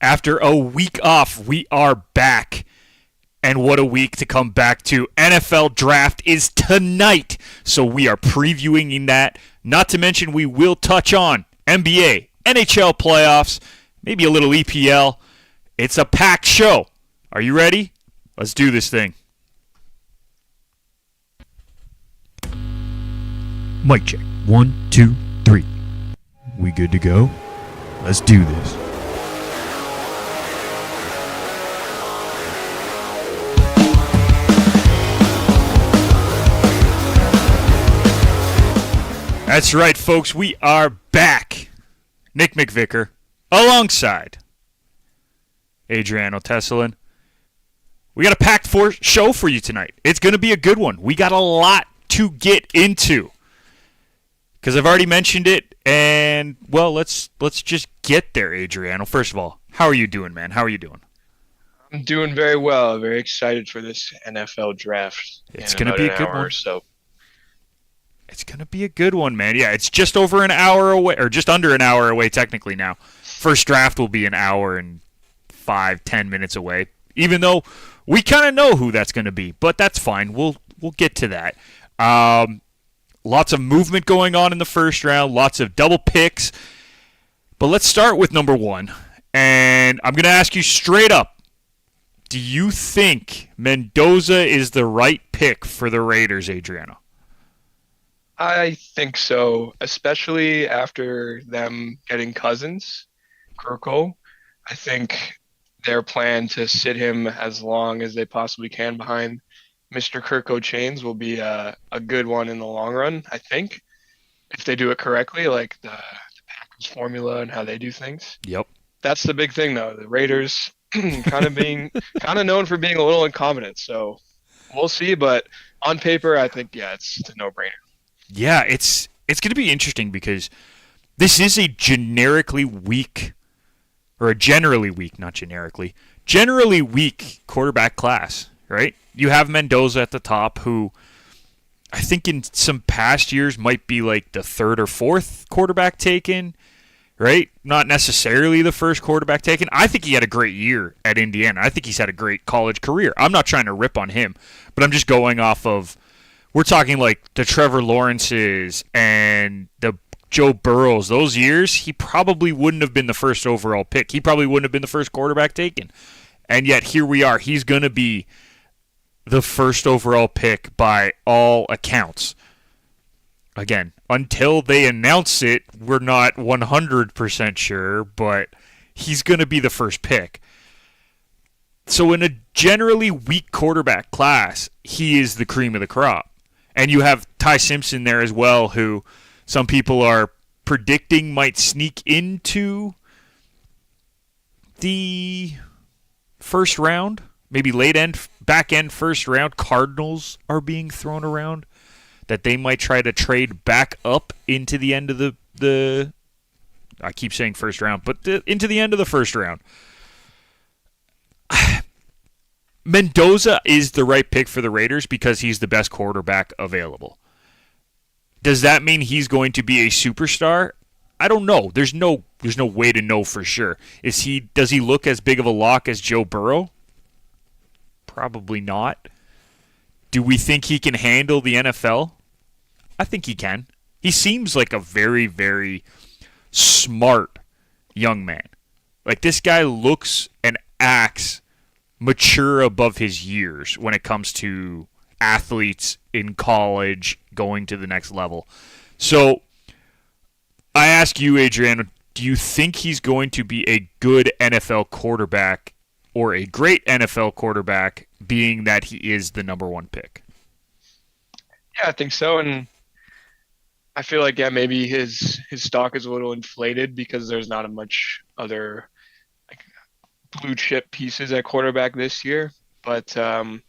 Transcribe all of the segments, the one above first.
After a week off, we are back. And what a week to come back to. NFL draft is tonight. So we are previewing that. Not to mention we will touch on NBA, NHL playoffs, maybe a little EPL. It's a packed show. Are you ready? Let's do this thing. Mic check. 1, 2, 3. We good to go? Let's do this. That's right, folks. We are back. Nick McVicker, alongside Adriano Tessalin. We got a packed show for you tonight. It's going to be a good one. We got a lot to get into. Because I've already mentioned it, and, well, let's just get there, Adriano. First of all, how are you doing, man? How are you doing? I'm doing very well. Very excited for this NFL draft. It's going to be a good one. So. It's going to be a good one, man. Yeah, it's just over an hour away, or just under an hour away technically now. First draft will be an hour and 5-10 minutes away, even though we kind of know who that's going to be, but that's fine. We'll get to that. Lots of movement going on in the first round, lots of double picks. But let's start with number one, and I'm going to ask you straight up, do you think Mendoza is the right pick for the Raiders, Adriano? I think so, especially after them getting Cousins, Kirko. I think their plan to sit him as long as they possibly can behind Mr. Kirko Chains will be a good one in the long run, I think, if they do it correctly, like the Packers formula and how they do things. Yep. That's the big thing, though. The Raiders kind of known for being a little incompetent, so we'll see. But on paper, I think, yeah, it's a no-brainer. Yeah, it's going to be interesting because this is a generally weak quarterback class, right? You have Mendoza at the top, who I think in some past years might be like the third or fourth quarterback taken, right? Not necessarily the first quarterback taken. I think he had a great year at Indiana. I think he's had a great college career. I'm not trying to rip on him, but I'm just going off of, we're talking like the Trevor Lawrences and the Joe Burrows. Those years, he probably wouldn't have been the first overall pick. He probably wouldn't have been the first quarterback taken. And yet here we are. He's going to be the first overall pick by all accounts. Again, until they announce it, we're not 100% sure, but he's going to be the first pick. So in a generally weak quarterback class, he is the cream of the crop. And you have Ty Simpson there as well, who some people are predicting might sneak into the first round, maybe back end first round. Cardinals are being thrown around, that they might try to trade back up into the end of the I keep saying first round, but into the end of the first round. Mendoza is the right pick for the Raiders because he's the best quarterback available. Does that mean he's going to be a superstar? I don't know. There's no way to know for sure. Does he look as big of a lock as Joe Burrow? Probably not. Do we think he can handle the NFL? I think he can. He seems like a very, very smart young man. Like, this guy looks and acts mature above his years when it comes to athletes in college going to the next level. So I ask you, Adriano, do you think he's going to be a good NFL quarterback or a great NFL quarterback, being that he is the number one pick? Yeah, I think so. And I feel like, yeah, maybe his stock is a little inflated because there's not much other blue chip pieces at quarterback this year, but I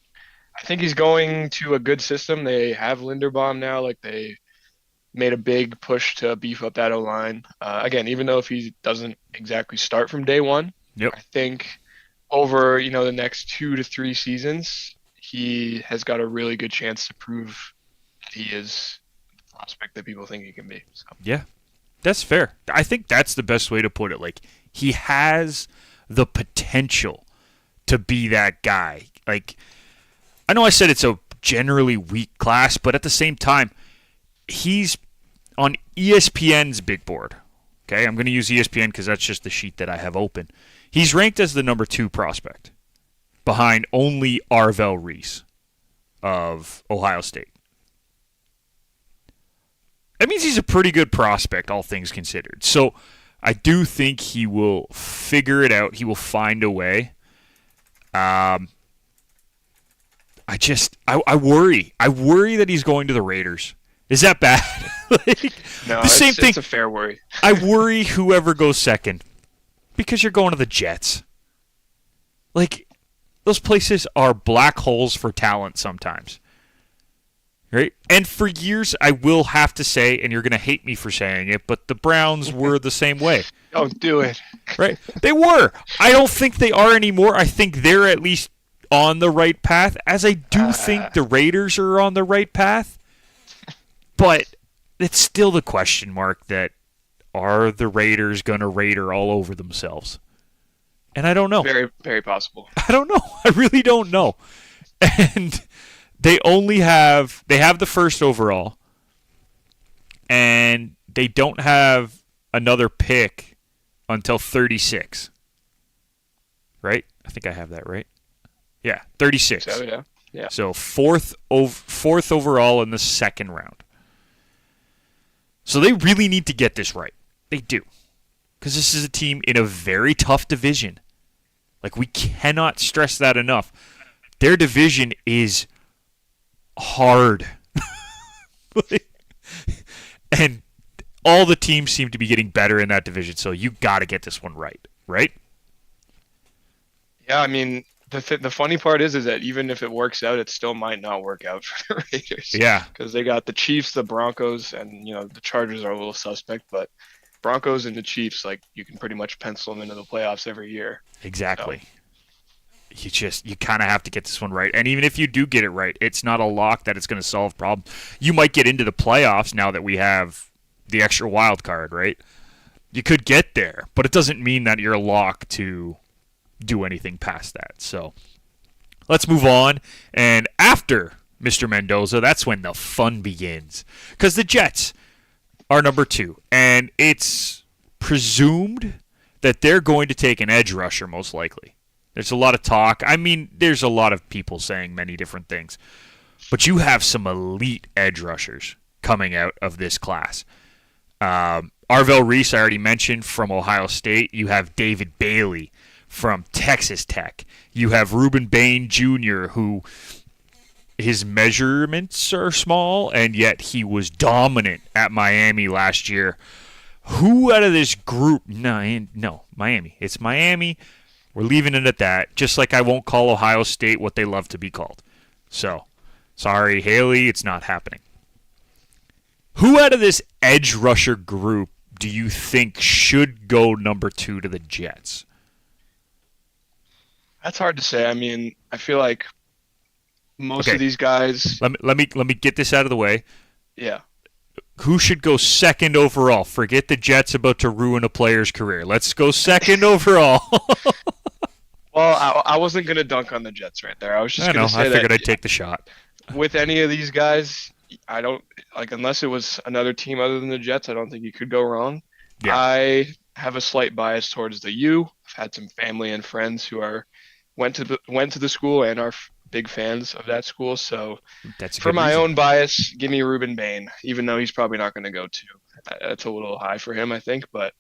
think he's going to a good system. They have Linderbaum now. Like, they made a big push to beef up that O-line. Again, even though if he doesn't exactly start from day one, yep. I think over the next 2 to 3 seasons, he has got a really good chance to prove that he is the prospect that people think he can be. So. Yeah, that's fair. I think that's the best way to put it. Like, he has the potential to be that guy. Like, I know I said it's a generally weak class, but at the same time, he's on ESPN's big board. Okay, I'm going to use ESPN because that's just the sheet that I have open. He's ranked as the number 2 prospect, behind only Arvel Reese of Ohio State. That means he's a pretty good prospect, all things considered. So I do think he will figure it out. He will find a way. I worry. I worry that he's going to the Raiders. Is that bad? No, the same thing. It's a fair worry. I worry whoever goes second, because you're going to the Jets. Like, those places are black holes for talent sometimes. Right? And for years, I will have to say, and you're going to hate me for saying it, but the Browns were the same way. Don't do it. Right? They were. I don't think they are anymore. I think they're at least on the right path, as I do think the Raiders are on the right path. But it's still the question mark that, are the Raiders going to Raider all over themselves? And I don't know. Very, very possible. I don't know. I really don't know. And they have the first overall, and they don't have another pick until 36. Right? I think I have that right. Yeah, 36. So, yeah. So fourth overall in the second round. So they really need to get this right. They do. Because this is a team in a very tough division. Like, we cannot stress that enough. Their division is hard. And all the teams seem to be getting better in that division, so you got to get this one right? Yeah, I mean, the funny part is that even if it works out, it still might not work out for the Raiders. Yeah. Because they got the Chiefs, the Broncos, and, the Chargers are a little suspect, but Broncos and the Chiefs, like, you can pretty much pencil them into the playoffs every year. Exactly. So. You kind of have to get this one right. And even if you do get it right, it's not a lock that it's going to solve problems. You might get into the playoffs now that we have the extra wild card, right? You could get there, but it doesn't mean that you're a lock to do anything past that. So let's move on. And after Mr. Mendoza, that's when the fun begins. Because the Jets are number 2. And it's presumed that they're going to take an edge rusher, most likely. There's a lot of talk. I mean, there's a lot of people saying many different things. But you have some elite edge rushers coming out of this class. Arvel Reese, I already mentioned, from Ohio State. You have David Bailey from Texas Tech. You have Ruben Bain Jr., who his measurements are small, and yet he was dominant at Miami last year. Who out of this group? No, Miami. It's Miami. We're leaving it at that. Just like I won't call Ohio State what they love to be called. So, sorry, Haley, it's not happening. Who out of this edge rusher group do you think should go number 2 to the Jets? That's hard to say. I mean, I feel like most of these guys. Let me get this out of the way. Yeah. Who should go second overall? Forget the Jets about to ruin a player's career. Let's go second overall. Well, I wasn't going to dunk on the Jets right there. I was just going to say that. I figured I'd take the shot. With any of these guys, I don't unless it was another team other than the Jets, I don't think you could go wrong. Yeah. I have a slight bias towards the U. I've had some family and friends who went to the school and are big fans of that school. So for my own bias, give me Ruben Bain, even though he's probably not going to go 2. That's a little high for him, I think. But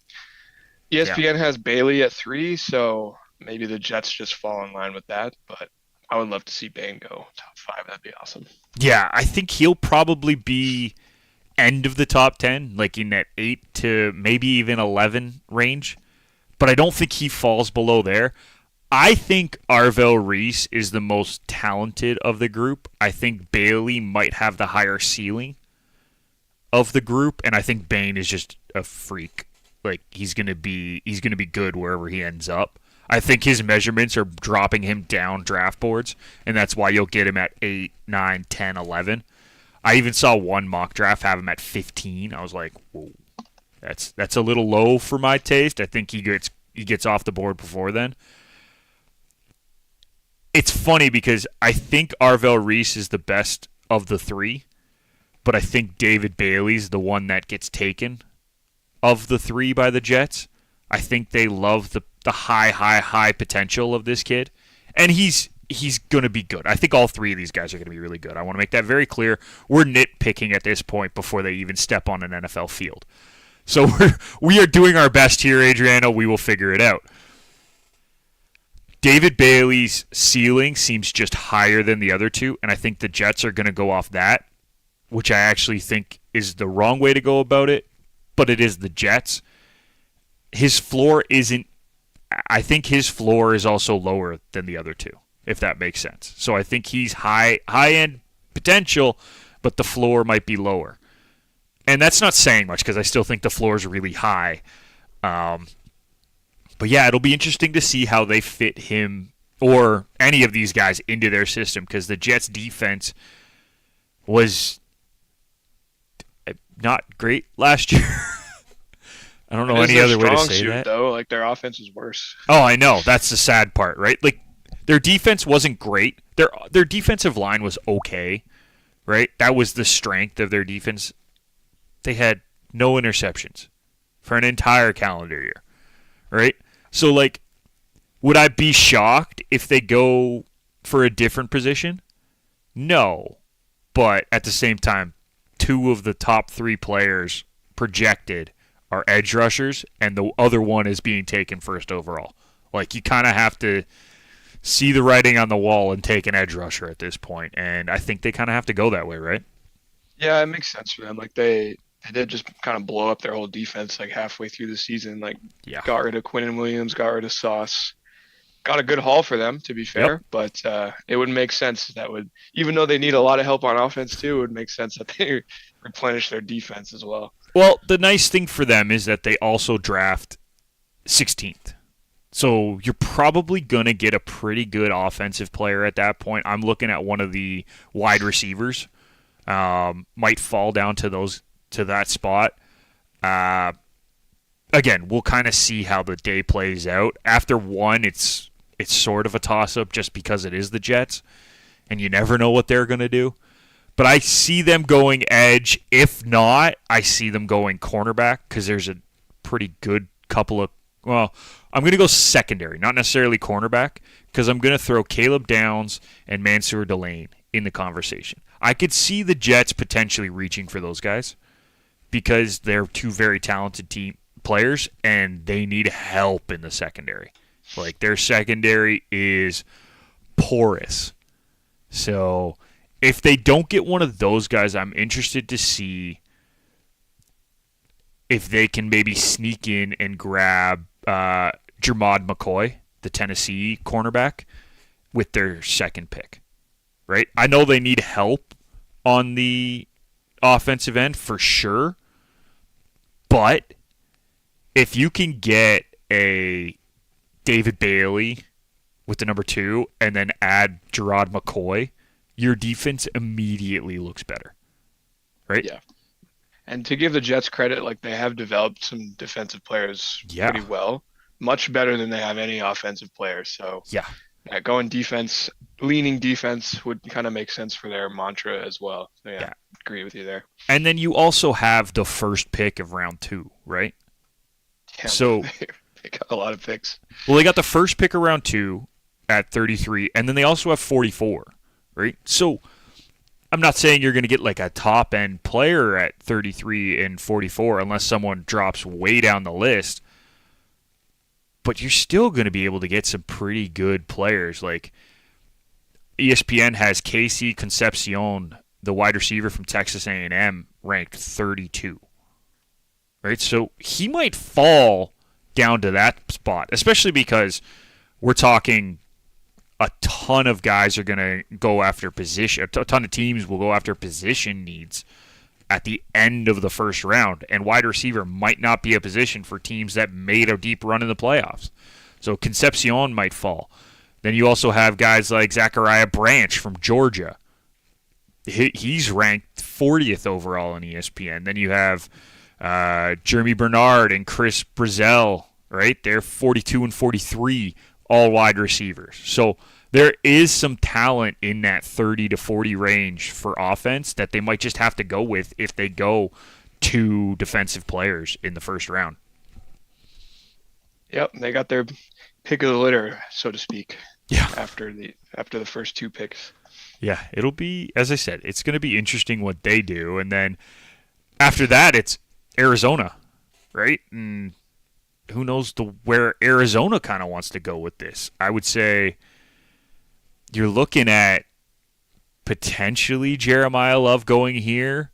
ESPN has Bailey at 3, so maybe the Jets just fall in line with that. But I would love to see Bain go top 5. That'd be awesome. Yeah, I think he'll probably be end of the top 10, like in that 8 to maybe even 11 range. But I don't think he falls below there. I think Arvel Reese is the most talented of the group. I think Bailey might have the higher ceiling of the group, and I think Bain is just a freak. Like, he's gonna be good wherever he ends up. I think his measurements are dropping him down draft boards, and that's why you'll get him at 8, 9, 10, 11. I even saw one mock draft have him at 15. I was like, whoa, that's a little low for my taste. I think he gets he gets off the board before then. It's funny because I think Arvel Reese is the best of the three, but I think David Bailey's the one that gets taken of the three by the Jets. I think they love the high potential of this kid, and he's going to be good. I think all three of these guys are going to be really good. I want to make that very clear. We're nitpicking at this point before they even step on an NFL field. So we are doing our best here, Adriano. We will figure it out. David Bailey's ceiling seems just higher than the other two, and I think the Jets are going to go off that, which I actually think is the wrong way to go about it, but it is the Jets. His floor isn't... I think his floor is also lower than the other two, if that makes sense. So I think he's high-end potential, but the floor might be lower. And that's not saying much because I still think the floor is really high. But yeah, it'll be interesting to see how they fit him or any of these guys into their system because the Jets' defense was not great last year. I don't know any other way to say that. Though, like their offense is worse. Oh, I know. That's the sad part, right? Like their defense wasn't great. Their defensive line was okay, right? That was the strength of their defense. They had no interceptions for an entire calendar year, right? So, like, would I be shocked if they go for a different position? No. But at the same time, two of the top three players projected are edge rushers, and the other one is being taken first overall. Like, you kind of have to see the writing on the wall and take an edge rusher at this point, and I think they kind of have to go that way, right? Yeah, it makes sense for them. Like, they did just kind of blow up their whole defense like halfway through the season. Like, got rid of Quinnen Williams, got rid of Sauce. Got a good haul for them, to be fair, but it would make sense that would, even though they need a lot of help on offense too, it would make sense that they replenish their defense as well. Well, the nice thing for them is that they also draft 16th. So you're probably going to get a pretty good offensive player at that point. I'm looking at one of the wide receivers. Might fall down to that spot. Again, we'll kind of see how the day plays out. After one, it's sort of a toss-up just because it is the Jets, and you never know what they're going to do. But I see them going edge. If not, I see them going cornerback because there's a pretty good couple of... Well, I'm going to go secondary, not necessarily cornerback, because I'm going to throw Caleb Downs and Mansour Delane in the conversation. I could see the Jets potentially reaching for those guys because they're two very talented players, and they need help in the secondary. Like, their secondary is porous. So, if they don't get one of those guys, I'm interested to see if they can maybe sneak in and grab Jermod McCoy, the Tennessee cornerback, with their second pick. Right? I know they need help on the offensive end for sure, but if you can get a David Bailey with the number 2 and then add Jerrod McCoy, your defense immediately looks better. Right? Yeah. And to give the Jets credit, like, they have developed some defensive players pretty well. Much better than they have any offensive players. So going defense, leaning defense would kind of make sense for their mantra as well. So, agree with you there. And then you also have the first pick of round 2, right? Yeah, so they got a lot of picks. Well, they got the first pick of round 2 at 33, and then they also have 44, right? So I'm not saying you're going to get like a top-end player at 33 and 44 unless someone drops way down the list, but you're still going to be able to get some pretty good players. Like, ESPN has Casey Concepcion, the wide receiver from Texas A&M, ranked 32. Right? So he might fall down to that spot, especially because we're talking a ton of guys are going to go after position. A ton of teams will go after position needs at the end of the first round, and wide receiver might not be a position for teams that made a deep run in the playoffs. So Concepcion might fall. Then you also have guys like Zachariah Branch from Georgia. He's ranked 40th overall in ESPN. Then you have Jeremy Bernard and Chris Brazzell, right? They're 42 and 43 all wide receivers. So there is some talent in that 30 to 40 range for offense that they might just have to go with if they go to defensive players in the first round. Yep, they got their pick of the litter, so to speak. Yeah. After the first 2 picks. Yeah, it'll be, as I said, it's going to be interesting what they do. And then after that, it's Arizona, right? And who knows where Arizona kind of wants to go with this. I would say you're looking at potentially Jeremiah Love going here,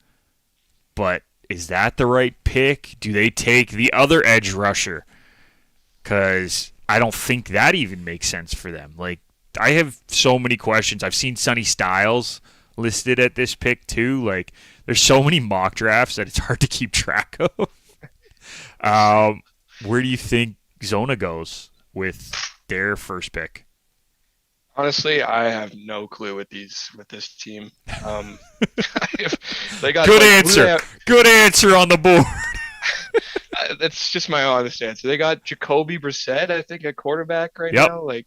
but is that the right pick? Do they take the other edge rusher? Because I don't think that even makes sense for them. Like, I have so many questions. I've seen Sonny Styles listed at this pick too. Like, there's so many mock drafts that it's hard to keep track of. Where do you think Zona goes with their first pick? Honestly, I have no clue with this team. They got good answer. Good answer on the board. That's just my honest answer. They got Jacoby Brissett, I think, at quarterback right now. Like,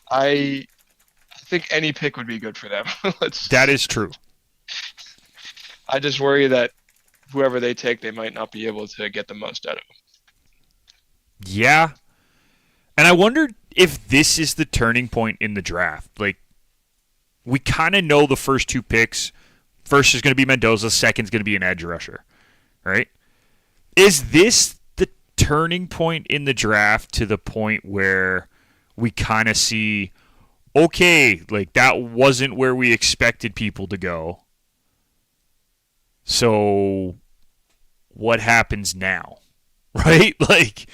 I think any pick would be good for them. That is true. I just worry that whoever they take, they might not be able to get the most out of them. Yeah. And I wondered if this is the turning point in the draft. Like, we kind of know the first 2 picks. First is going to be Mendoza. Second is going to be an edge rusher. Right? Is this the turning point in the draft to the point where we kind of see, okay, like that wasn't where we expected people to go. So what happens now? Right? Like,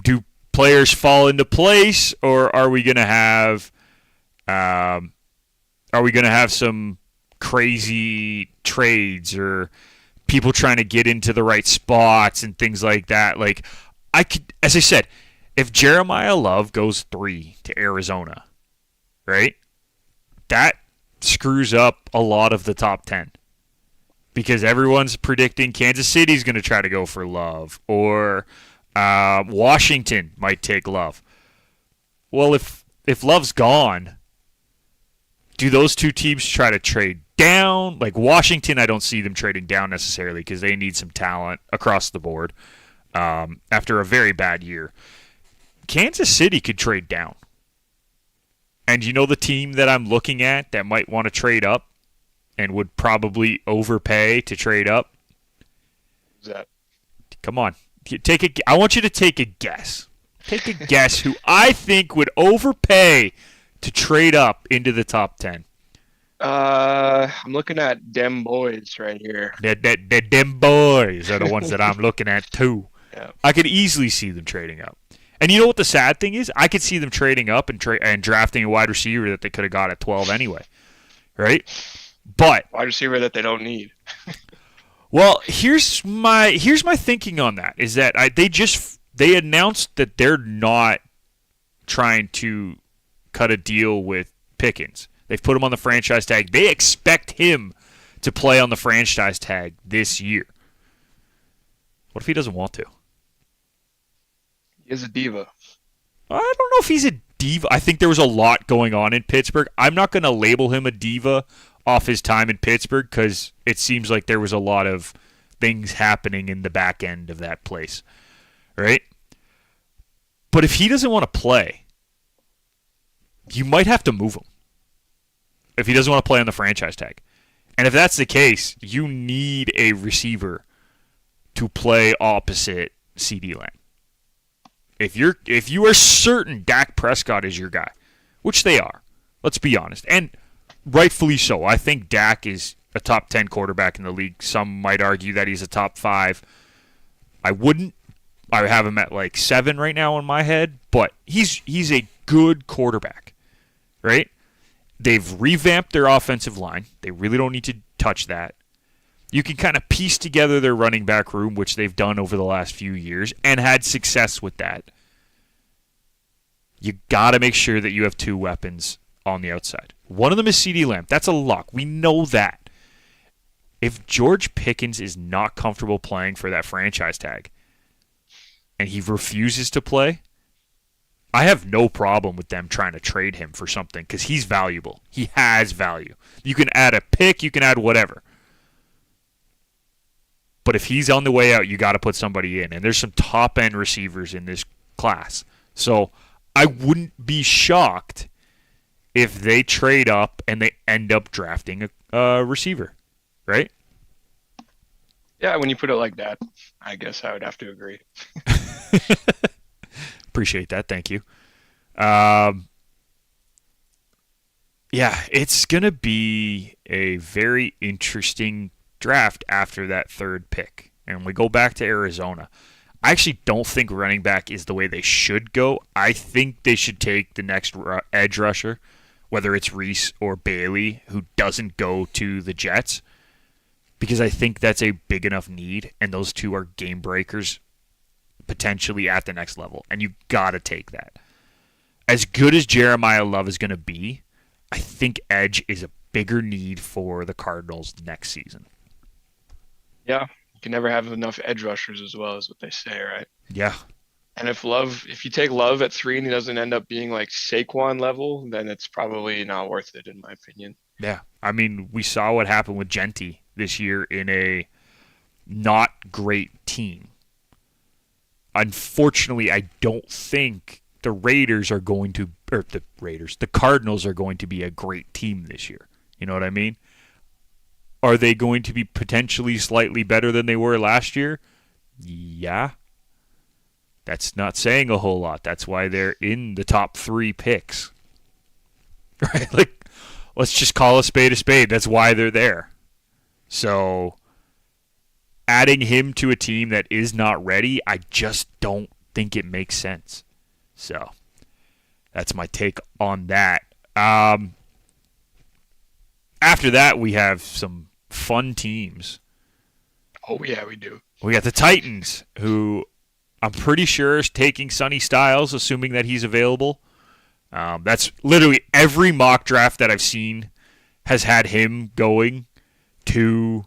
do players fall into place, or are we gonna have some crazy trades or people trying to get into the right spots and things like that? Like, as I said, if Jeremiah Love goes 3 to Arizona, right, that screws up a lot of the top 10 because everyone's predicting Kansas City's going to try to go for Love, or Washington might take Love. Well, if Love's gone, do those 2 teams try to trade down? Like Washington, I don't see them trading down necessarily because they need some talent across the board after a very bad year. Kansas City could trade down. And you know the team that I'm looking at that might want to trade up and would probably overpay to trade up? Who's that? Come on. I want you to take a guess. Take a guess who I think would overpay to trade up into the top 10. I'm looking at dem boys right here. The dem boys are the ones that I'm looking at too. Yeah. I could easily see them trading up. And you know what the sad thing is? I could see them trading up and drafting a wide receiver that they could have got at 12 anyway. Right? But wide receiver that they don't need. Well, here's my thinking on that is that they announced that they're not trying to cut a deal with Pickens. They've put him on the franchise tag. They expect him to play on the franchise tag this year. What if he doesn't want to? He is a diva. I don't know if he's a diva. I think there was a lot going on in Pittsburgh. I'm not going to label him a diva off his time in Pittsburgh because it seems like there was a lot of things happening in the back end of that place, right? But if he doesn't want to play, you might have to move him if he doesn't want to play on the franchise tag. And if that's the case, you need a receiver to play opposite CeeDee Lamb. If you are certain Dak Prescott is your guy, which they are, let's be honest, and rightfully so. I think Dak is a top 10 quarterback in the league. Some might argue that he's a top 5. I wouldn't. I have him at like 7 right now in my head, but he's a good quarterback, right? They've revamped their offensive line. They really don't need to touch that. You can kind of piece together their running back room, which they've done over the last few years, and had success with that. You got to make sure that you have 2 weapons on the outside. One of them is CeeDee Lamb. That's a lock. We know that. If George Pickens is not comfortable playing for that franchise tag, and he refuses to play, I have no problem with them trying to trade him for something because he's valuable. He has value. You can add a pick, you can add whatever. But if he's on the way out, you got to put somebody in. And there's some top-end receivers in this class. So I wouldn't be shocked if they trade up and they end up drafting a receiver, right? Yeah, when you put it like that, I guess I would have to agree. Appreciate that. Thank you. Yeah, it's going to be a very interesting draft after that third pick. And we go back to Arizona. I actually don't think running back is the way they should go. I think they should take the next edge rusher, whether it's Reese or Bailey, who doesn't go to the Jets, because I think that's a big enough need, and those two are game breakers potentially at the next level, and you got to take that. As good as Jeremiah Love is going to be, I think edge is a bigger need for the Cardinals next season. Yeah, you can never have enough edge rushers as well, is what they say, right? Yeah. And if you take Love at 3 and he doesn't end up being like Saquon level, then it's probably not worth it, in my opinion. Yeah. I mean, we saw what happened with Genty this year in a not great team. Unfortunately, I don't think the Cardinals are going to be a great team this year. You know what I mean? Are they going to be potentially slightly better than they were last year? Yeah. That's not saying a whole lot. That's why they're in the top 3 picks. Right? Like, let's just call a spade a spade. That's why they're there. So, adding him to a team that is not ready, I just don't think it makes sense. So, that's my take on that. After that, we have some fun teams. Oh, yeah, we do. We got the Titans, who I'm pretty sure is taking Sonny Styles, assuming that he's available. That's literally every mock draft that I've seen has had him going to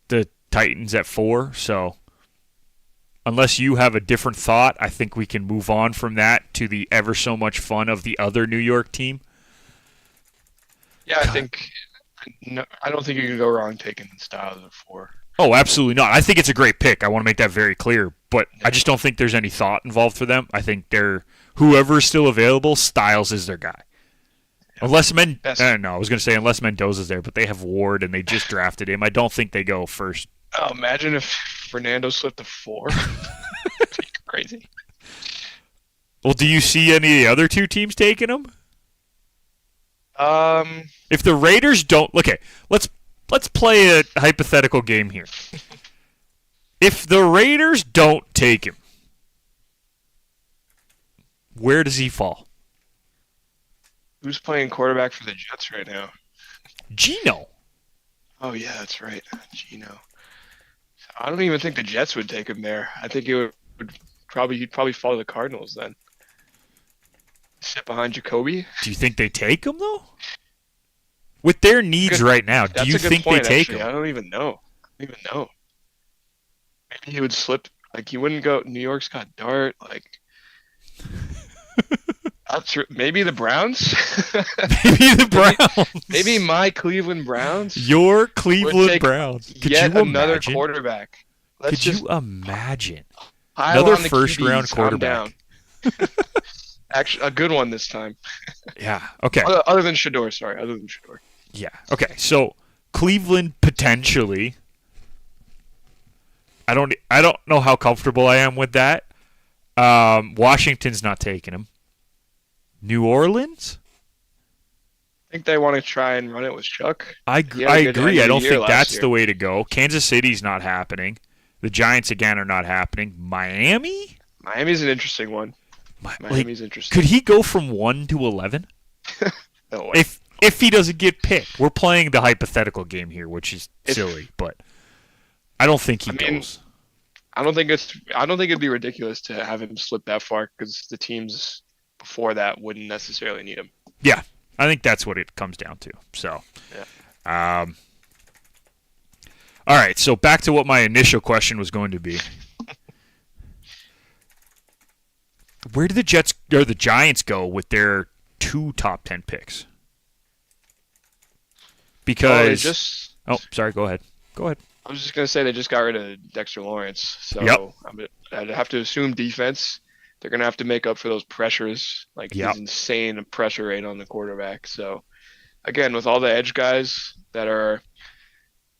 the Titans at 4. So unless you have a different thought, I think we can move on from that to the ever so much fun of the other New York team. Yeah, I don't think you can go wrong taking Styles at 4. Oh, absolutely not. I think it's a great pick. I want to make that very clear. But I just don't think there's any thought involved for them. I think whoever's still available, Styles is their guy. Yeah. Unless unless Mendoza's there, but they have Ward and they just drafted him. I don't think they go first. Oh, imagine if Fernando slipped to 4. That'd be crazy. Well, do you see any of the other 2 teams taking him? If the Raiders don't, okay, let's play a hypothetical game here. If the Raiders don't take him, where does he fall? Who's playing quarterback for the Jets right now? Geno. Oh yeah, that's right, Geno. I don't even think the Jets would take him there. I think he'd probably follow the Cardinals then. Sit behind Jacoby. Do you think they take him though? With their needs right now, do you think they take him? I don't even know. Maybe he would slip. Like he wouldn't go. New York's got Dart. Like maybe the Browns. Maybe the Browns. Maybe my Cleveland Browns. Your Cleveland Browns. Could yet you another imagine? Quarterback. Could you imagine another first-round quarterback? Actually, a good one this time. Yeah. Okay. Other than Shador, sorry. Other than Shador. Yeah. Okay. So Cleveland potentially. I don't know how comfortable I am with that. Washington's not taking him. New Orleans? I think they want to try and run it with Chuck. I agree. I don't think that's the way to go. Kansas City's not happening. The Giants, again, are not happening. Miami? Miami's an interesting one. Miami's interesting. Could he go from 1 to 11? No way. If he doesn't get picked. We're playing the hypothetical game here, which is silly, but I don't think he goes. I don't think it'd be ridiculous to have him slip that far because the teams before that wouldn't necessarily need him. Yeah, I think that's what it comes down to. So, yeah. All right. So back to what my initial question was going to be. Where do the Jets or the Giants go with their 2 top 10 picks? Well, they Because just. sorry, go ahead. Go ahead. I was just gonna say they just got rid of Dexter Lawrence, Yep. so I'd have to assume defense. They're gonna have to make up for those pressures, like Yep. his insane pressure rate on the quarterback. So again, with all the edge guys that are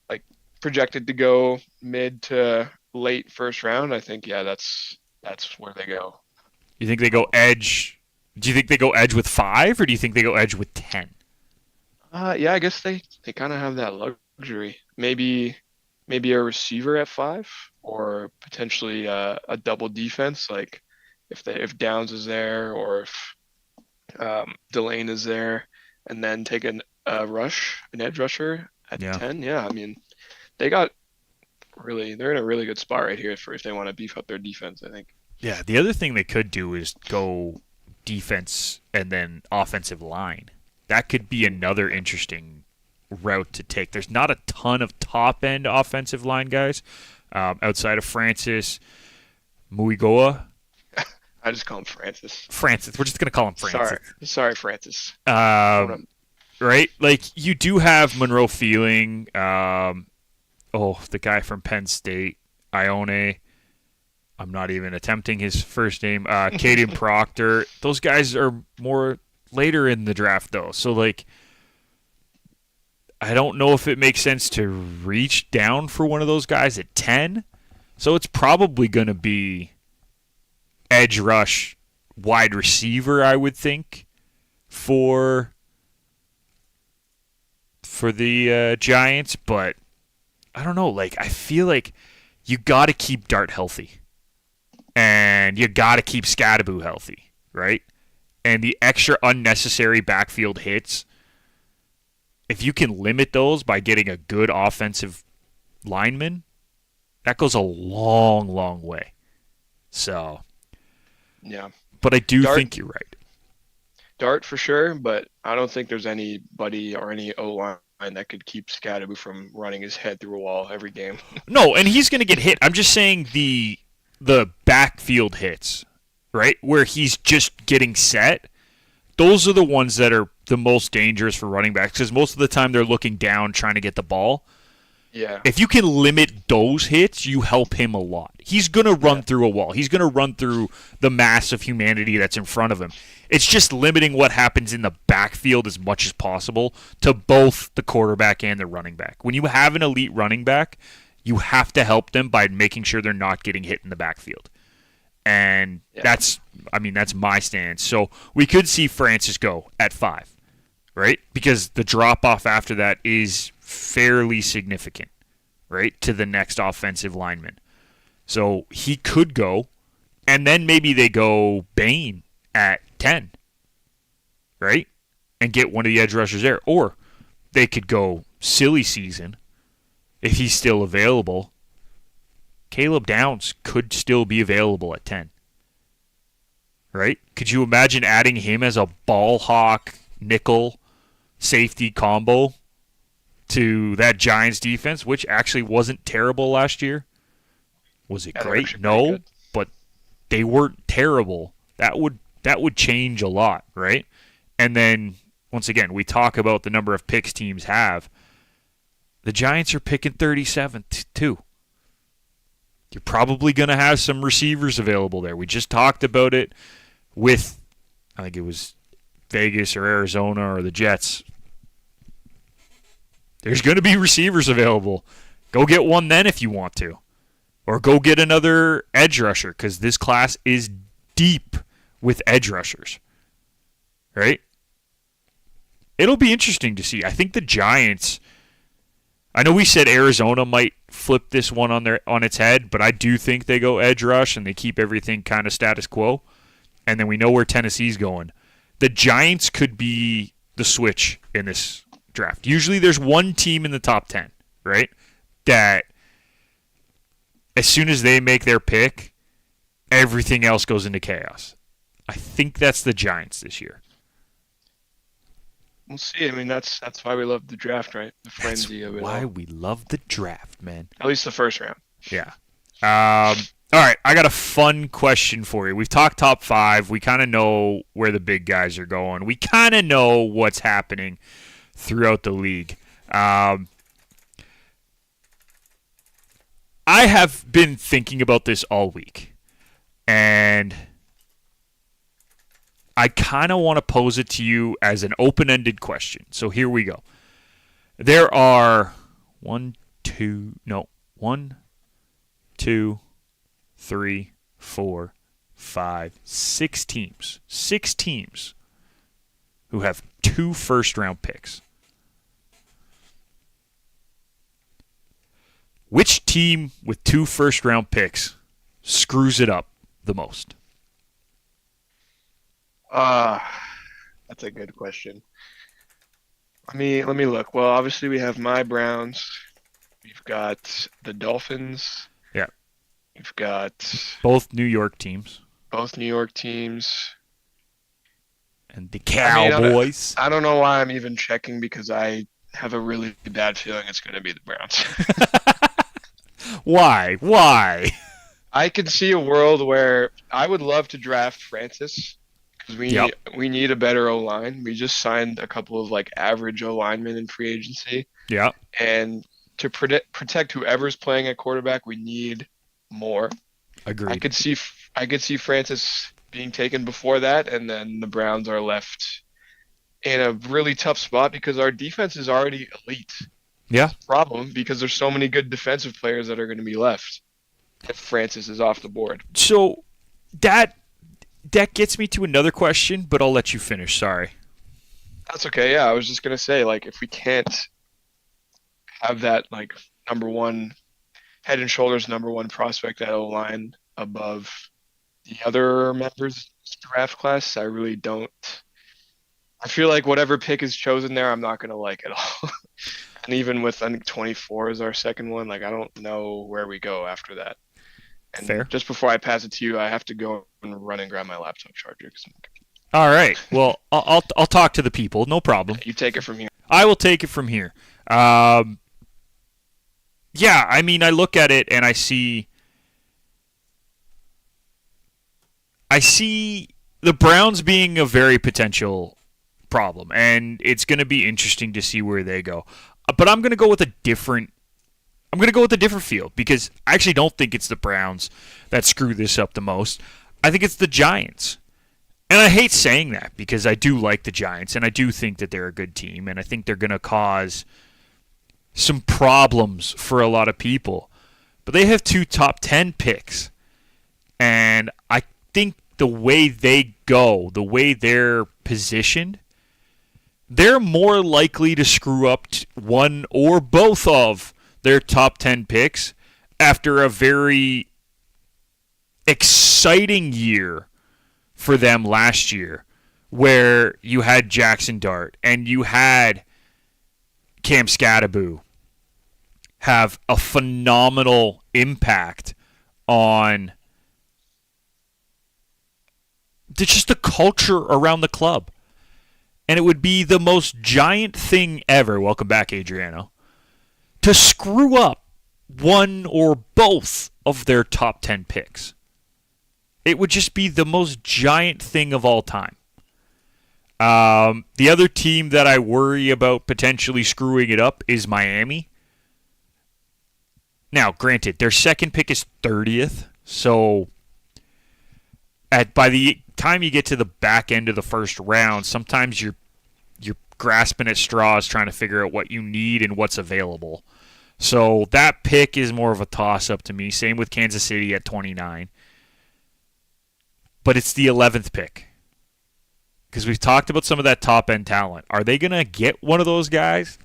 like projected to go mid to late first round, I think that's where they go. You think they go edge? Do you think they go edge with 5, or do you think they go edge with 10? Yeah, I guess they kind of have that luxury. Maybe a receiver at 5, or potentially a double defense, like if Downs is there, or if Delane is there, and then take an edge rusher at Yeah. 10. Yeah, I mean they got they're in a really good spot right here for if they want to beef up their defense, I think. Yeah. The other thing they could do is go defense and then offensive line. That could be another interesting route to take. There's not a ton of top end offensive line guys outside of Francis Muigoa. I just call him Francis. Francis. We're just gonna call him Francis. Sorry, Francis. Right? Like you do have Monroe Feeling. The guy from Penn State, Ione. I'm not even attempting his first name. Caden Proctor. Those guys are more later in the draft, though. So, like, I don't know if it makes sense to reach down for one of those guys at 10. So it's probably going to be edge rush, wide receiver, I would think, for the Giants. But I don't know. Like, I feel like you got to keep Dart healthy. And you got to keep Scadaboo healthy, right? And the extra unnecessary backfield hits, if you can limit those by getting a good offensive lineman, that goes a long, long way. So, yeah. But I do think you're right. Dart for sure, but I don't think there's anybody or any O-line that could keep Scadaboo from running his head through a wall every game. No, and he's going to get hit. I'm just saying the backfield hits, right, where he's just getting set, those are the ones that are the most dangerous for running backs because most of the time they're looking down trying to get the ball. Yeah. If you can limit those hits, you help him a lot. He's going to run through a wall. He's going to run through the mass of humanity that's in front of him. It's just limiting what happens in the backfield as much as possible to both the quarterback and the running back. When you have an elite running back, you have to help them by making sure they're not getting hit in the backfield. And that's my stance. So we could see Francis go at 5, right? Because the drop-off after that is fairly significant, right, to the next offensive lineman. So he could go, and then maybe they go Bain at 10, right, and get one of the edge rushers there. Or they could go silly season if he's still available. Caleb Downs could still be available at 10. Right? Could you imagine adding him as a ball hawk nickel safety combo to that Giants defense, which actually wasn't terrible last year? Was it great? No, but they weren't terrible. That would change a lot, right? And then once again, we talk about the number of picks teams have. The Giants are picking 37th too. You're probably going to have some receivers available there. We just talked about it with, I think it was Vegas or Arizona or the Jets. There's going to be receivers available. Go get one then if you want to. Or go get another edge rusher because this class is deep with edge rushers. Right? It'll be interesting to see. I think the Giants, I know we said Arizona might flip this one on its head, but I do think they go edge rush and they keep everything kind of status quo. And then we know where Tennessee's going. The Giants could be the switch in this draft. Usually there's one team in the top 10, right, that as soon as they make their pick, everything else goes into chaos. I think that's the Giants this year. We'll see. I mean, that's why we love the draft, right? The frenzy of it. Why we love the draft, man. At least the first round. Yeah. All right, I got a fun question for you. We've talked top five. We kind of know where the big guys are going. We kind of know what's happening throughout the league. Um, I have been thinking about this all week, and I kind of want to pose it to you as an open ended question. So here we go. There are one, two, three, four, five, 6 teams. 6 teams who have 2 first round picks. Which team with 2 first round picks screws it up the most? Uh, that's a good question. Let me look. Well, obviously we have my Browns. We've got the Dolphins. Yeah. We've got Both New York teams. both New York teams. And the I mean, Cowboys. I don't know why I'm even checking because I have a really bad feeling it's going to be the Browns. Why? Why? I could see a world where I would love to draft Francis because Yep. we need a better O line. We just signed a couple of like average O linemen in free agency, Yep. and to protect whoever's playing at quarterback, we need more. I Agreed. could see I could see Francis being taken before that, and then the Browns are left in a really tough spot because our defense is already elite. Yeah. Problem because there's so many good defensive players that are going to be left if Francis is off the board. So that that gets me to another question, but I'll let you finish. Sorry. That's okay. Yeah, I was just going to say like if we can't have that like number one head and shoulders number one prospect at O line above the other members of this draft class, I really don't. I feel like whatever pick is chosen there, I'm not going to like at all. And even with I think 24 is our second one, like I don't know where we go after that. And Fair. just before I pass it to you, I have to go and run and grab my laptop charger. All right. Well, I'll talk to the people. No problem. You take it from here. I will take it from here. Yeah. I mean, I look at it and I see the Browns being a very potential problem, and it's going to be interesting to see where they go. But I'm going to go with a different. I'm going to go with a different field because I actually don't think it's the Browns that screw this up the most. I think it's the Giants. And I hate saying that because I do like the Giants and I do think that they're a good team and I think they're going to cause some problems for a lot of people. But they have 2 top 10 picks. And I think the way they go, the way they're positioned, they're more likely to screw up one or both of their top 10 picks after a very exciting year for them last year where you had Jackson Dart and you had Cam Scattaboo have a phenomenal impact on just the culture around the club. And it would be the most giant thing ever, welcome back, Adriano, to screw up one or both of their top 10 picks. It would just be the most giant thing of all time. The other team that I worry about potentially screwing it up is Miami. Now, granted, their second pick is 30th, so by the time you get to the back end of the first round, sometimes you're grasping at straws trying to figure out what you need and what's available. So that pick is more of a toss-up to me. Same with Kansas City at 29. But it's the 11th pick. Because we've talked about some of that top-end talent. Are they going to get one of those guys?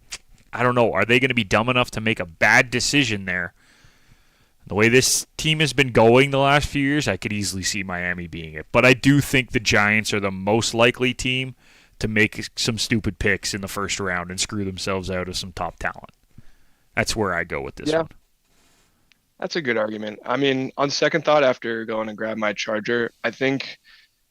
I don't know. Are they going to be dumb enough to make a bad decision there? The way this team has been going the last few years, I could easily see Miami being it. But I do think the Giants are the most likely team to make some stupid picks in the first round and screw themselves out of some top talent. That's where I go with this one. That's a good argument. I mean, on second thought, after going and grab my charger, I think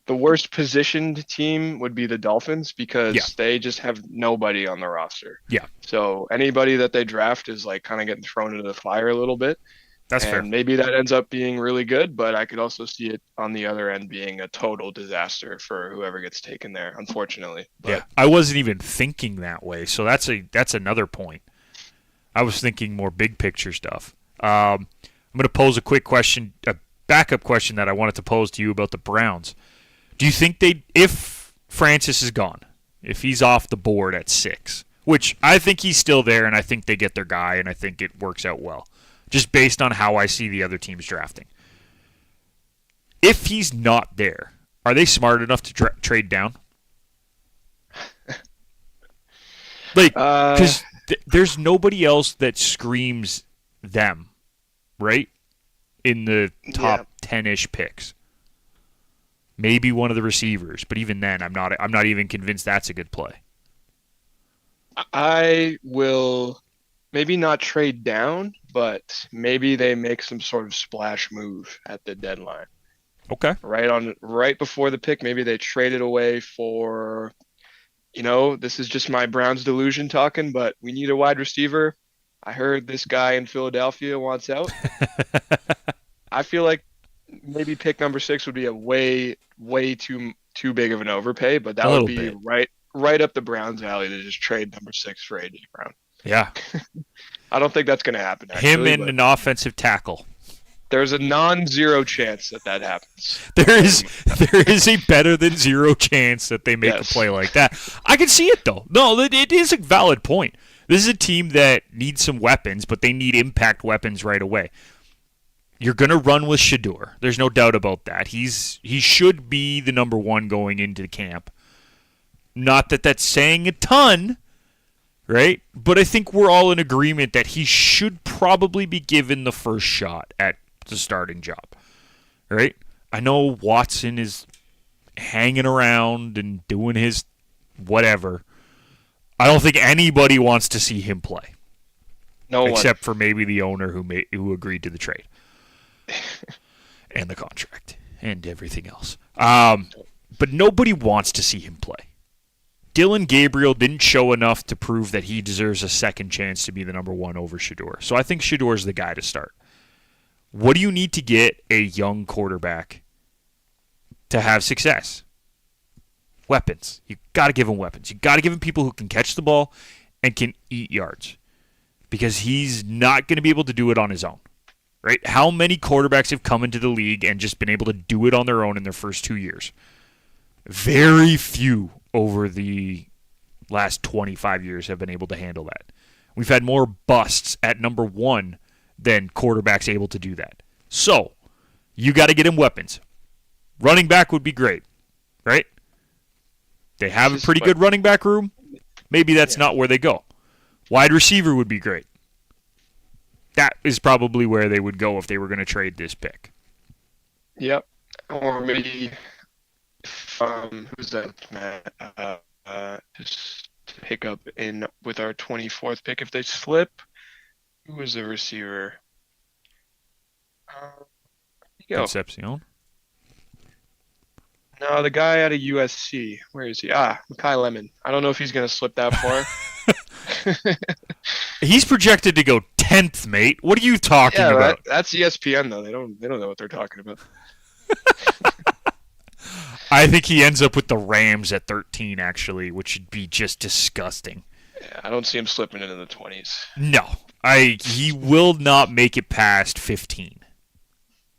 the worst positioned team would be the Dolphins because Yeah. they just have nobody on the roster. Yeah. So anybody that they draft is like kind of getting thrown into the fire a little bit. That's fair. And maybe that ends up being really good, but I could also see it on the other end being a total disaster for whoever ggets taken there, unfortunately. Yeah, But I wasn't even thinking that way, so that's another point. I was thinking more big picture stuff. I'm going to pose a quick question, a backup question that I wanted to pose to you about the Browns. Do you think if Francis is gone, if he's off the board at 6, which I think he's still there, and I think they get their guy, and I think it works out well, just based on how I see the other teams drafting. If he's not there, are they smart enough to trade down? Like, because there's nobody else that screams them, right? In the top 10-ish picks. Maybe one of the receivers, but even then, I'm not even convinced that's a good play. I will maybe not trade down, but maybe they make some sort of splash move at the deadline. Okay. Right before the pick, maybe they trade it away for, this is just my Browns delusion talking, but we need a wide receiver. I heard this guy in Philadelphia wants out. I feel like maybe pick number 6 would be a way too big of an overpay, but that would be right up the Browns' alley to just trade number 6 for AJ Brown. Yeah. I don't think that's going to happen. Actually, him and an offensive tackle. There's a non-zero chance that happens. There is a better than zero chance that they make a play like that. I can see it though. No, it is a valid point. This is a team that needs some weapons, but they need impact weapons right away. You're going to run with Shedeur. There's no doubt about that. He should be the number 1 going into the camp. Not that that's saying a ton, right? But I think we're all in agreement that he should probably be given the first shot at the starting job, right? I know Watson is hanging around and doing his whatever. I don't think anybody wants to see him play. No one. Except for maybe the owner who agreed to the trade. And the contract. And everything else. But nobody wants to see him play. Dylan Gabriel didn't show enough to prove that he deserves a second chance to be the number 1 over Shedeur. So I think Shedeur is the guy to start. What do you need to get a young quarterback to have success? Weapons. You got to give him weapons. You got to give him people who can catch the ball and can eat yards. Because he's not going to be able to do it on his own. Right? How many quarterbacks have come into the league and just been able to do it on their own in their first 2 years? Very few over the last 25 years have been able to handle that. We've had more busts at number 1 than quarterbacks able to do that. So, you got to get him weapons. Running back would be great, right? They have a pretty good running back room. Maybe that's not where they go. Wide receiver would be great. That is probably where they would go if they were going to trade this pick. Yep. Or maybe who's that, Matt? Just to pick up in with our 24th pick if they slip. Who was the receiver? Concepcion? No, the guy out of USC. Where is he? Kai Lemon. I don't know if he's going to slip that far. He's projected to go 10th, mate. What are you talking about? That's ESPN though. They don't know what they're talking about. I think he ends up with the Rams at 13, actually, which would be just disgusting. Yeah, I don't see him slipping into the 20s. No, he will not make it past 15.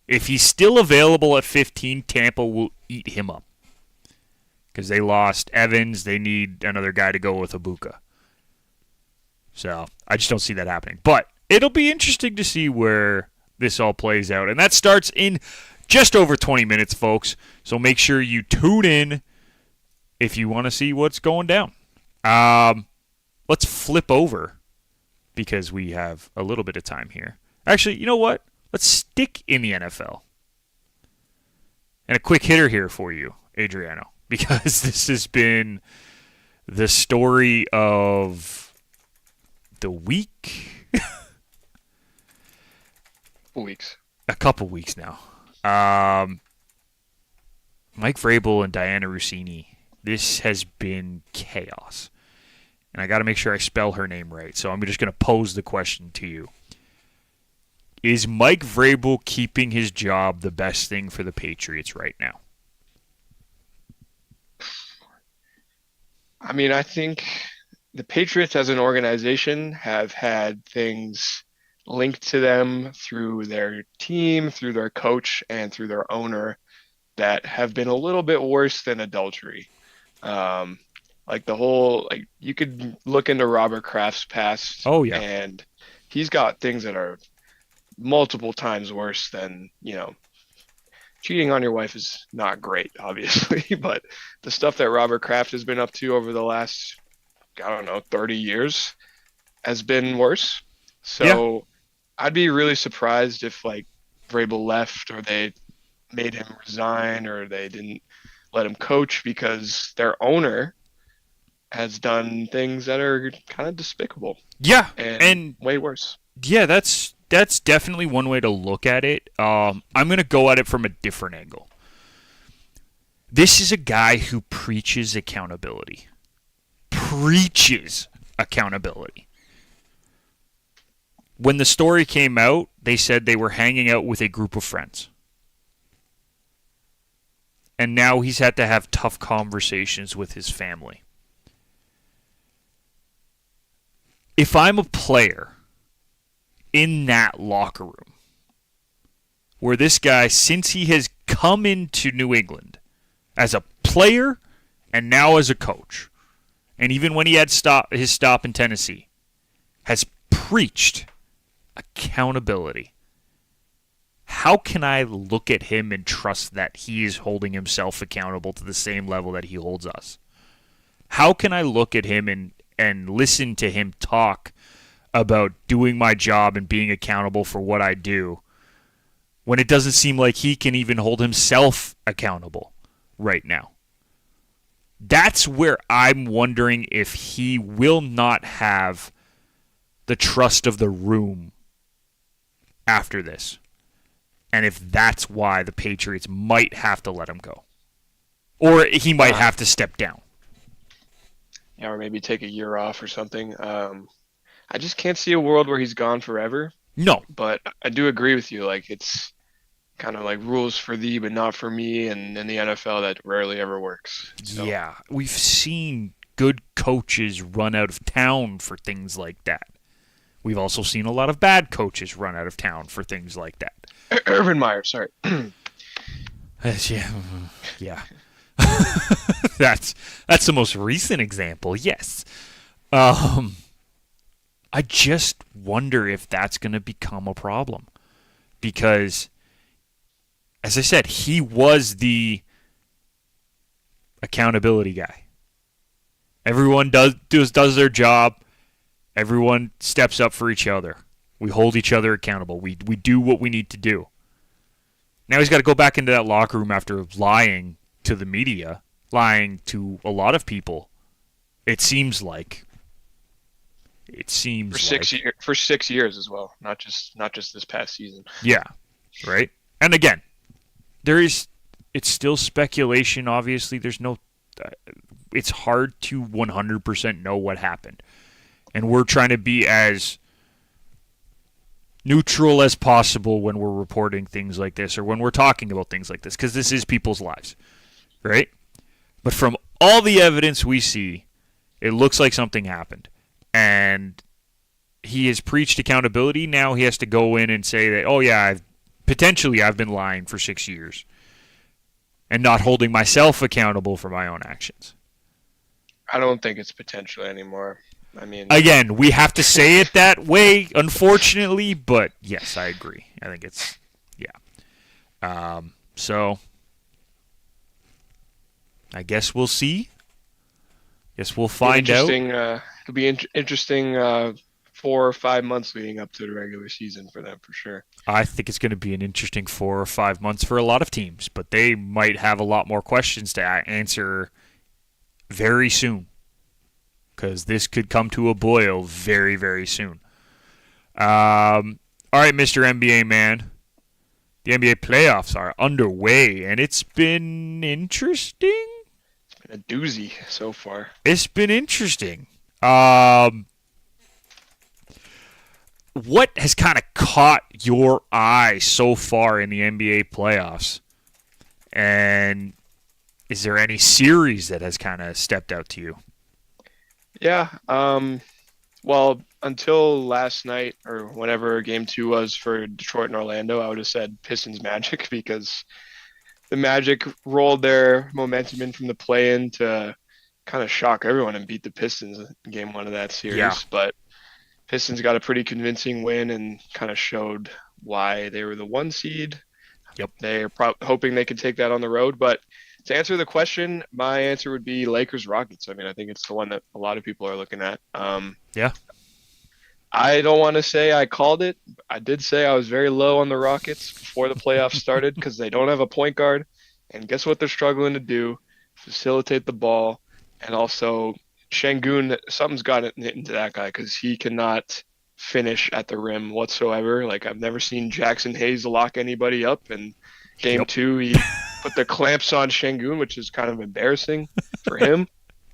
If he's still available at 15, Tampa will eat him up. Because they lost Evans, they need another guy to go with Ibuka. So, I just don't see that happening. But it'll be interesting to see where this all plays out. And that starts in just over 20 minutes, folks. So make sure you tune in if you want to see what's going down. Let's flip over because we have a little bit of time here. Actually, you know what? Let's stick in the NFL. And a quick hitter here for you, Adriano, because this has been the story of the week. Weeks. A couple weeks now. Mike Vrabel and Diana Rossini. This has been chaos. And I got to make sure I spell her name right. So I'm just going to pose the question to you. is Mike Vrabel keeping his job the best thing for the Patriots right now? I mean, I think the Patriots as an organization have had things linked to them through their team, through their coach, and through their owner that have been a little bit worse than adultery. Um, like the whole, like you could look into Robert Kraft's past, Oh, yeah. and he's got things that are multiple times worse than, cheating on your wife is not great, obviously, but the stuff that Robert Kraft has been up to over the last, I don't know, 30 years has been worse. Yeah. So I'd be really surprised if like Vrabel left or they made him resign or they didn't let him coach because their owner has done things that are kind of despicable Yeah. and And way worse. yeah, that's definitely one way to look at it. I'm going to go at it from a different angle. This is a guy who preaches accountability. Preaches accountability. When the story came out, they said they were hanging out with a group of friends. And now he's had to have tough conversations with his family. If I'm a player in that locker room, where this guy, since he has come into New England as a player and now as a coach, and even when he had his stop in Tennessee, has preached accountability. How can I look at him and trust that he is holding himself accountable to the same level that he holds us? How can I look at him and listen to him talk about doing my job and being accountable for what I do when it doesn't seem like he can even hold himself accountable right now? That's where I'm wondering if he will not have the trust of the room after this. And if that's why the Patriots might have to let him go. Or he might have to step down. Yeah, or maybe take a year off or something. I just can't see a world where he's gone forever. No. But I do agree with you. Like it's kind of like rules for thee, but not for me. And in the NFL, that rarely ever works. So. Yeah, we've seen good coaches run out of town for things like that. We've also seen a lot of bad coaches run out of town for things like that. Urban Meyer, sorry. Yeah. That's the most recent example, yes. I just wonder if that's going to become a problem. Because, as I said, he was the accountability guy. Everyone does their job. Everyone steps up for each other. We hold each other accountable. We do what we need to do. Now he's got to go back into that locker room after lying to the media, lying to a lot of people. It seems like. For 6 years as well, not just this past season. Yeah, right. And again, it's still speculation. Obviously, there's no. It's hard to 100% know what happened, and we're trying to be as neutral as possible when we're reporting things like this or when we're talking about things like this, because this is people's lives, right? But from all the evidence we see, it looks like something happened. And he has preached accountability. Now he has to go in and say that, oh yeah, I've been lying for 6 years and not holding myself accountable for my own actions. I don't think it's potentially anymore. I mean, again, we have to say it that way, unfortunately, but yes, I agree. I think it's, yeah. So, I guess we'll see. Guess we'll find out. It'll be interesting 4 or 5 months leading up to the regular season for them, for sure. I think it's going to be an interesting 4 or 5 months for a lot of teams, but they might have a lot more questions to answer very soon. Because this could come to a boil very, very soon. All right, Mr. NBA man. The NBA playoffs are underway, and it's been interesting. It's been a doozy so far. It's been interesting. I what has kind of caught your eye so far in the NBA playoffs? And is there any series that has kind of stepped out to you? Yeah. Well, until last night or whenever game two was for Detroit and Orlando, I would have said Pistons Magic because the Magic rolled their momentum in from the play-in to kind of shock everyone and beat the Pistons in game one of that Yeah. series. But Pistons got a pretty convincing win and kind of showed why they were the one seed. Yep. They're hoping they could take that on the road. But to answer the question, my answer would be Lakers Rockets. I mean, I think it's the one that a lot of people are looking at. Yeah. I don't want to say I called it. I did say I was very low on the Rockets before the playoffs started because they don't have a point guard. And guess what they're struggling to do? Facilitate the ball. And also, Şengün, something's got into that guy because he cannot finish at the rim whatsoever. Like, I've never seen Jackson Hayes lock anybody up. And game Yep. two, he put the clamps on Şengün, which is kind of embarrassing for him.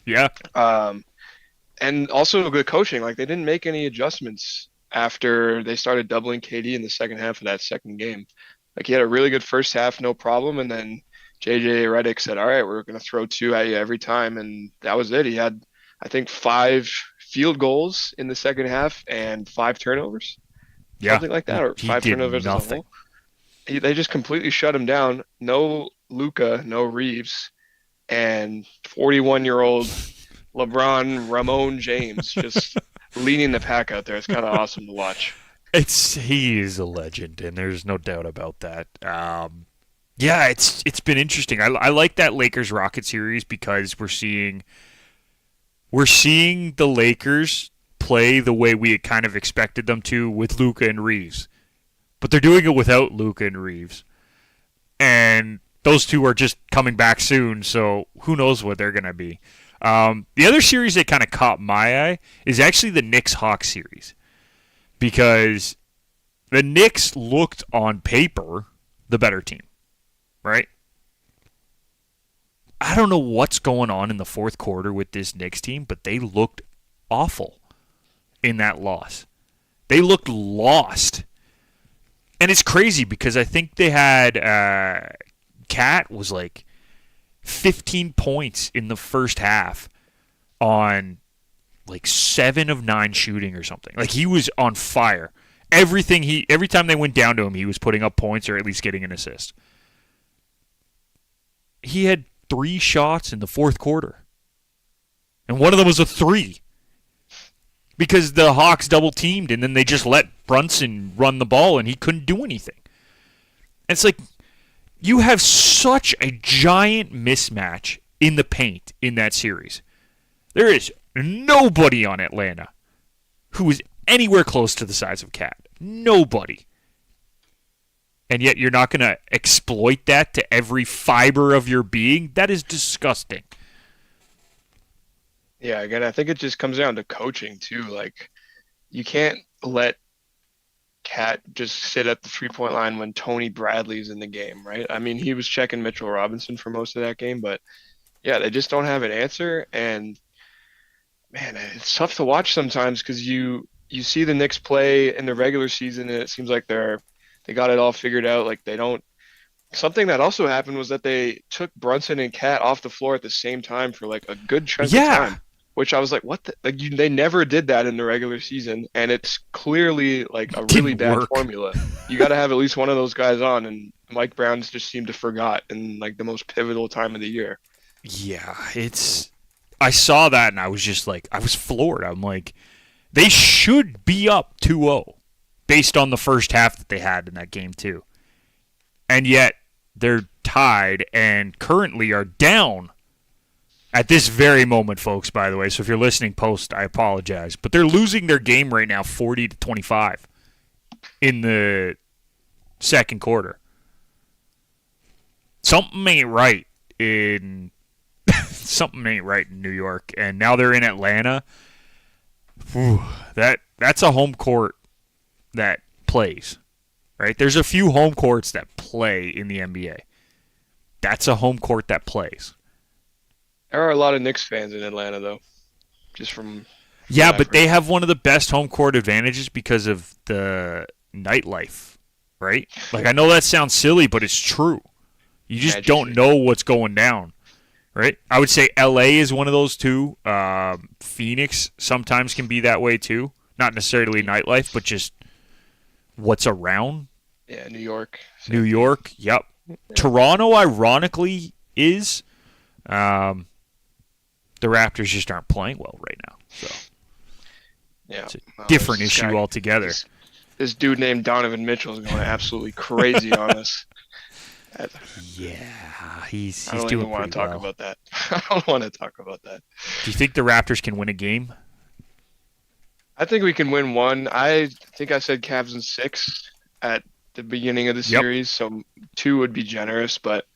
Yeah. And also good coaching. Like they didn't make any adjustments after they started doubling KD in the second half of that second game. Like he had a really good first half, no problem, and then JJ Redick said, "All right, we're going to throw two at you every time," and that was it. He had, I think, 5 field goals in the second half and 5 turnovers, Yeah. something like that, or He five did turnovers as a nothing. whole. They just completely shut him down. No Luca, no Reeves, and 41-year-old LeBron Ramon James just leading the pack out there. It's kind of awesome to watch. He is a legend, and there's no doubt about that. Yeah, it's been interesting. I like that Lakers Rocket series because we're seeing the Lakers play the way we had kind of expected them to with Luca and Reeves, but they're doing it without Luca and Reeves, and those two are just coming back soon. So who knows what they're gonna be. The other series that kind of caught my eye is actually the Knicks Hawks series because the Knicks looked on paper the better team, right? I don't know what's going on in the fourth quarter with this Knicks team, but they looked awful in that loss. They looked lost. And it's crazy because I think they had Cat was like 15 points in the first half on like 7 of 9 shooting or something. Like he was on fire. Every time they went down to him, he was putting up points or at least getting an assist. He had 3 shots in the fourth quarter. And one of them was a 3. Because the Hawks double teamed and then they just let Brunson run the ball and he couldn't do anything. And it's like you have such a giant mismatch in the paint in that series. There is nobody on Atlanta who is anywhere close to the size of Cat. Nobody. And yet you're not going to exploit that to every fiber of your being? That is disgusting. Yeah, again, I think it just comes down to coaching too. Like you can't let Cat just sit at the 3-point line when Tony Bradley's in the game, right? I mean, he was checking Mitchell Robinson for most of that game, but yeah, they just don't have an answer. And man, it's tough to watch sometimes because you see the Knicks play in the regular season and it seems like they got it all figured out. Like they don't. Something that also happened was that they took Brunson and Cat off the floor at the same time for like a good chunk of time, which I was like, what? They never did that in the regular season, and it's clearly like a really bad formula. You got to have at least one of those guys on, and Mike Brown's just seemed to forgot in like the most pivotal time of the year. Yeah, I saw that and I was just like, I was floored. I'm like, they should be up 2-0 based on the first half that they had in that game too. And yet they're tied and currently are down at this very moment, folks, by the way. So if you're listening post, I apologize. But they're losing their game right now 40-25 in the second quarter. Something ain't right in New York. And now they're in Atlanta. Whew, that's a home court that plays. Right? There's a few home courts that play in the NBA. That's a home court that plays. There are a lot of Knicks fans in Atlanta, though, just from Yeah, but they have one of the best home court advantages because of the nightlife, right? Like, I know that sounds silly, but it's true. You just don't know what's going down, right? I would say LA is one of those too. Phoenix sometimes can be that way too. Not necessarily nightlife, but just what's around. Yeah, New York. New York, yep. Yeah. Toronto, ironically, is. The Raptors just aren't playing well right now, so yeah, it's a different issue altogether. This dude named Donovan Mitchell is going absolutely crazy on us. Yeah, he's doing pretty well. I don't even want to talk about that. I don't want to talk about that. Do you think the Raptors can win a game? I think we can win one. I think I said Cavs in 6 at the beginning of the series, so 2 would be generous. But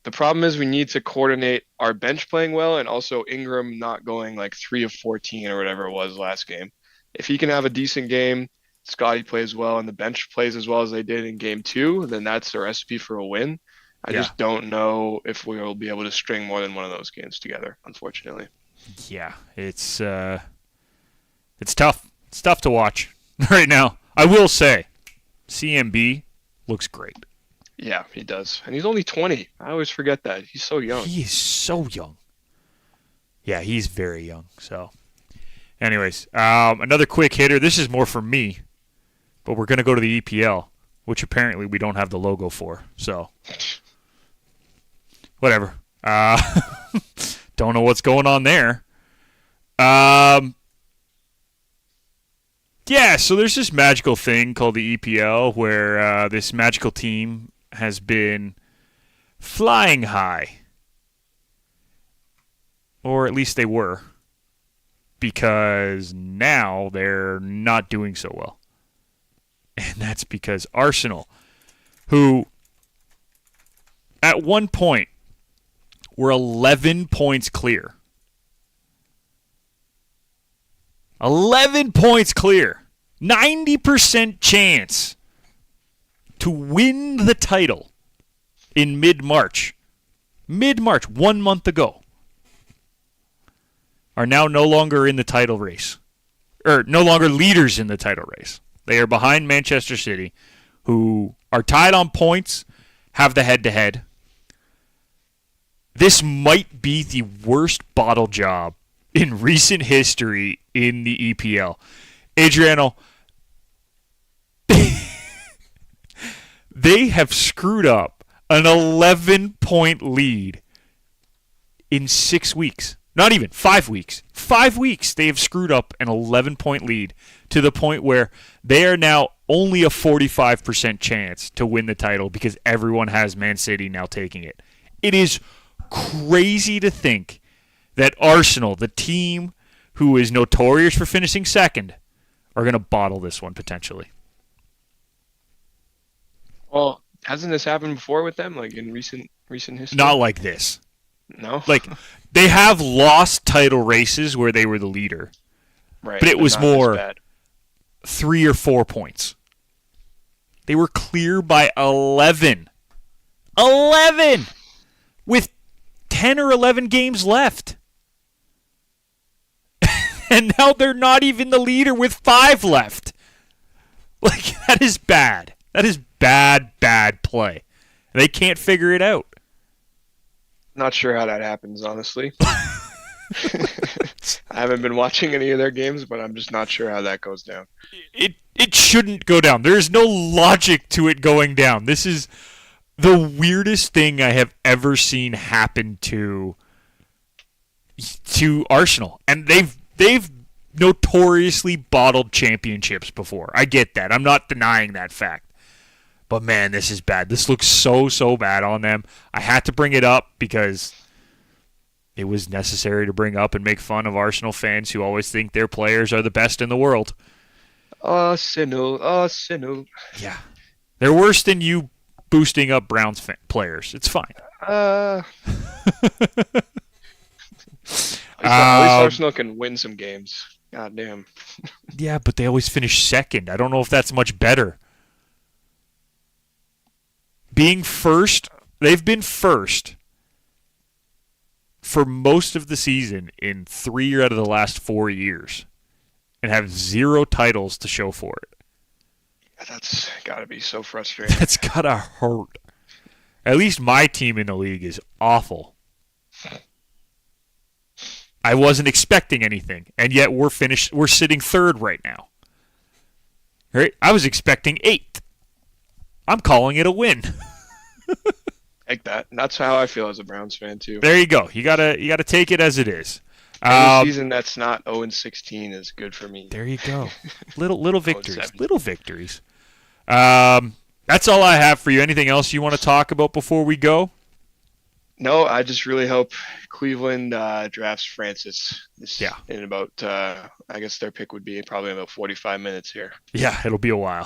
the problem is we need to coordinate our bench playing well and also Ingram not going like 3 of 14 or whatever it was last game. If he can have a decent game, Scotty plays well, and the bench plays as well as they did in game 2, then that's the recipe for a win. I just don't know if we will be able to string more than one of those games together, unfortunately. Yeah, it's tough. It's tough to watch right now. I will say, CMB looks great. Yeah, he does. And he's only 20. I always forget that. He's so young. He is so young. Yeah, he's very young. So, anyways, another quick hitter. This is more for me, but we're going to go to the EPL, which apparently we don't have the logo for. So, whatever. Don't know what's going on there. Yeah, so there's this magical thing called the EPL where this magical team has been flying high. Or at least they were. Because now they're not doing so well. And that's because Arsenal, who at one point were 11 points clear. 11 points clear. 90% chance to win the title in mid-March. Mid-March, 1 month ago. Are now no longer in the title race. Or no longer leaders in the title race. They are behind Manchester City, who are tied on points, have the head-to-head. This might be the worst bottle job in recent history in the EPL. Adriano, they have screwed up an 11-point lead in 6 weeks. Not even 5 weeks. 5 weeks they have screwed up an 11-point lead to the point where they are now only a 45% chance to win the title because everyone has Man City now taking it. It is crazy to think that Arsenal, the team who is notorious for finishing second, are going to bottle this one potentially. Well, hasn't this happened before with them, like in recent history? Not like this. No? Like, they have lost title races where they were the leader. Right. But it was more 3 or 4 points. They were clear by 11. 11! With 10 or 11 games left. And now they're not even the leader with 5 left. Like, that is bad. That is bad play. They can't figure it out. Not sure how that happens, honestly. I haven't been watching any of their games, but I'm just not sure how that goes down. It shouldn't go down. There is no logic to it going down. This is the weirdest thing I have ever seen happen to Arsenal. And they've notoriously bottled championships before. I get that. I'm not denying that fact. But man, this is bad. This looks so bad on them. I had to bring it up because it was necessary to bring up and make fun of Arsenal fans who always think their players are the best in the world. Arsenal. Yeah. They're worse than you boosting up Browns players. It's fine. At least Arsenal can win some games. God damn. Yeah, but they always finish second. I don't know if that's much better. Being first, they've been first for most of the season in 3 out of the last 4 years. and have 0 titles to show for it. That's got to be so frustrating. That's got to hurt. At least my team in the league is awful. I wasn't expecting anything, and yet we're sitting 3rd right now. Right? I was expecting 8th. I'm calling it a win. Like that. And that's how I feel as a Browns fan too. There you go. You gotta take it as it is. Any season that's not 0-16 is good for me. There you go. Little victories. Little victories. That's all I have for you. Anything else you want to talk about before we go? No, I just really hope Cleveland drafts Francis in about, I guess their pick would be probably about 45 minutes here. Yeah, it'll be a while.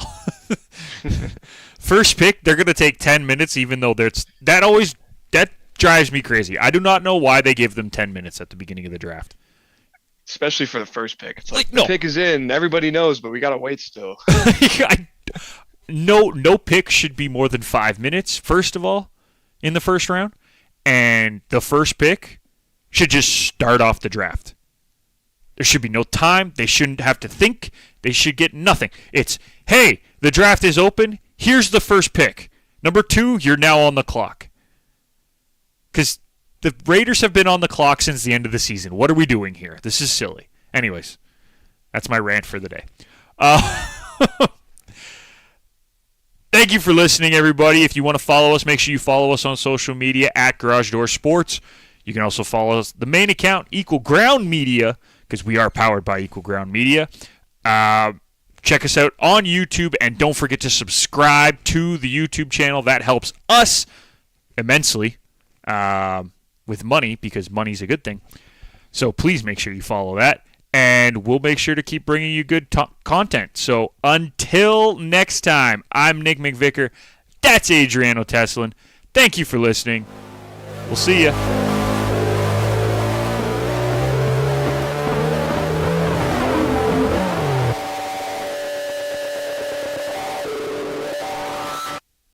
First pick, they're going to take 10 minutes, even though that drives me crazy. I do not know why they give them 10 minutes at the beginning of the draft. Especially for the first pick. It's like no. The pick is in. Everybody knows, but we got to wait still. No pick should be more than 5 minutes, first of all, in the first round. And the first pick should just start off the draft. There should be no time. They shouldn't have to think. They should get nothing. It's, hey, the draft is open. Here's the first pick. Number 2, you're now on the clock. Because the Raiders have been on the clock since the end of the season. What are we doing here? This is silly. Anyways, that's my rant for the day. Thank you for listening, everybody. If you want to follow us, make sure you follow us on social media at Garage Door Sports. You can also follow us, the main account, Equal Ground Media, because we are powered by Equal Ground Media. Check us out on YouTube, and don't forget to subscribe to the YouTube channel. That helps us immensely with money, because money's a good thing. So please make sure you follow that. And we'll make sure to keep bringing you good content. So until next time, I'm Nick McVicker. That's Adriano Teslin. Thank you for listening. We'll see you.